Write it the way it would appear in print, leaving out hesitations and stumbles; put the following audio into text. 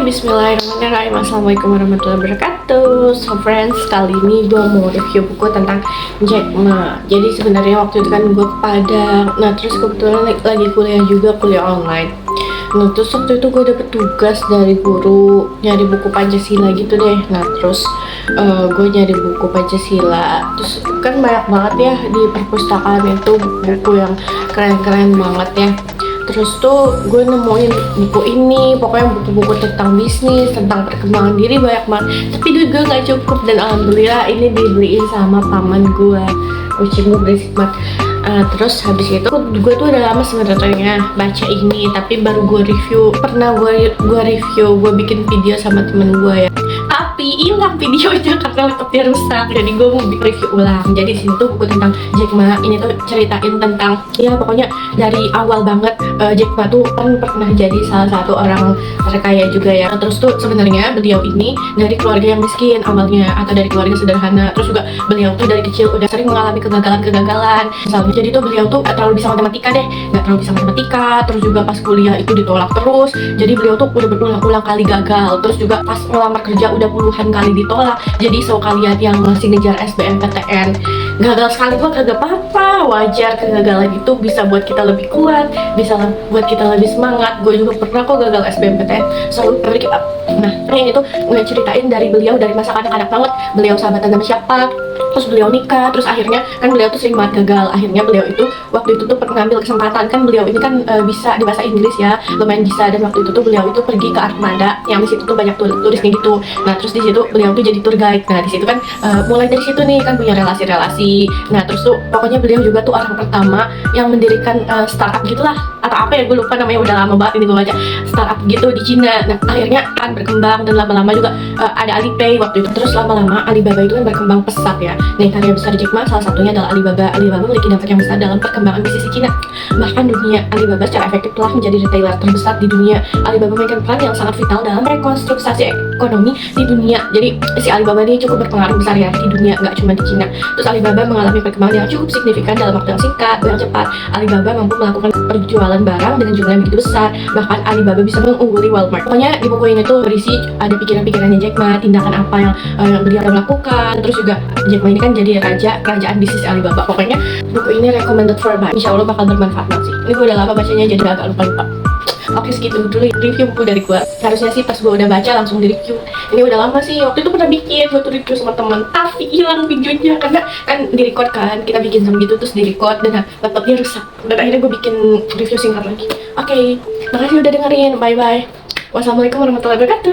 Bismillahirrahmanirrahim. Assalamualaikum warahmatullahi wabarakatuh. So friends, kali ini gue mau review buku tentang Jack Ma. Jadi sebenarnya waktu itu kan gue ke Padang. Nah terus kebetulan lagi kuliah juga, kuliah online. Nah terus waktu itu gue dapet tugas dari guru nyari buku Pancasila gitu deh. Nah terus gue nyari buku Pancasila. Terus kan banyak banget ya di perpustakaan itu buku yang keren-keren banget ya. Terus tuh gue nemuin buku ini, pokoknya buku-buku tentang bisnis, tentang perkembangan diri banyak banget. Tapi duit gue gak cukup dan alhamdulillah ini dibeliin sama paman gue. Kucing gue berisik banget. Terus habis itu gue tuh udah lama sebenarnya baca ini, tapi baru gue review. Pernah gue review, gue bikin video sama temen gue ya. Tapi hilang videonya karena laptopnya rusak, jadi gue mau bikin review ulang. Jadi di sini tuh buku tentang Jack Ma. Ini tuh ceritain tentang ya pokoknya dari awal banget. Jack Ma tuh kan pernah jadi salah satu orang terkaya juga ya. Terus tuh sebenarnya beliau ini dari keluarga yang miskin awalnya, atau dari keluarga sederhana. Terus juga beliau tuh dari kecil udah sering mengalami kegagalan. Misalnya jadi tuh beliau tuh gak terlalu bisa matematika deh, gak terlalu bisa matematika. Terus juga pas kuliah itu ditolak terus. Jadi beliau tuh udah berulang-ulang kali gagal. Terus juga pas ngelamar kerja udah puluhan kali ditolak. Jadi so kalian yang masih ngejar SBMPTN gagal sekali tuh kagak apa-apa, wajar. Kegagalan itu bisa buat kita lebih kuat, bisa buat kita lebih semangat. Gue juga pernah kok gagal SBMPTN, selalu keep up. Nah ini tuh ngeceritain dari beliau dari masa kanak-kanak banget. Beliau sahabatan sama siapa, terus beliau nikah, terus akhirnya kan beliau tuh sering banget gagal. Akhirnya beliau itu waktu itu tuh mengambil kesempatan, kan beliau ini kan bisa di bahasa Inggris ya, lumayan bisa. Dan waktu itu tuh beliau itu pergi ke Armada yang di situ tuh banyak turisnya gitu. Nah terus di situ beliau tuh jadi tour guide. Nah di situ kan mulai dari situ nih kan punya relasi-relasi. Nah terus tuh pokoknya beliau juga tuh orang pertama yang mendirikan startup gitulah, atau apa ya gue lupa namanya, udah lama banget ini gue baca, startup gitu di Cina. Nah akhirnya kan berkembang dan lama-lama juga ada Alipay waktu itu. Terus lama-lama Alibaba itu kan berkembang pesat ya. Nih karya besar Jack Ma salah satunya adalah Alibaba. Alibaba memiliki dampak yang besar dalam perkembangan bisnis di Cina. Bahkan dunia Alibaba secara efektif telah menjadi retailer terbesar di dunia. Alibaba memainkan peran yang sangat vital dalam rekonstruksi ekonomi di dunia. Jadi si Alibaba ini cukup berpengaruh besar ya di dunia, nggak cuma di Cina. Terus Alibaba mengalami perkembangan yang cukup signifikan dalam waktu yang singkat, yang cepat. Alibaba mampu melakukan perjualan barang dengan jumlah yang begitu besar. Bahkan Alibaba bisa mengungguli Walmart. Pokoknya di buku ini tuh berisi ada pikiran-pikirannya Jack Ma, tindakan apa yang beliau lakukan. Terus juga Jack Ma ini kan jadi kerajaan bisnis Alibaba. Pokoknya buku ini recommended for buy. Insya Allah bakal bermanfaat banget sih. Ini gue udah lama bacanya jadi agak lupa-lupa. Oke, segitu dulu review buku dari gue. Harusnya sih pas gue udah baca langsung di review. Ini udah lama sih, waktu itu pernah bikin gue tuh review sama temen, tapi hilang videonya karena kan di record kan, kita bikin sama gitu terus di record dan laptopnya rusak. Dan akhirnya gue bikin review singkat lagi. Oke, makasih udah dengerin, bye bye. Wassalamualaikum warahmatullahi wabarakatuh.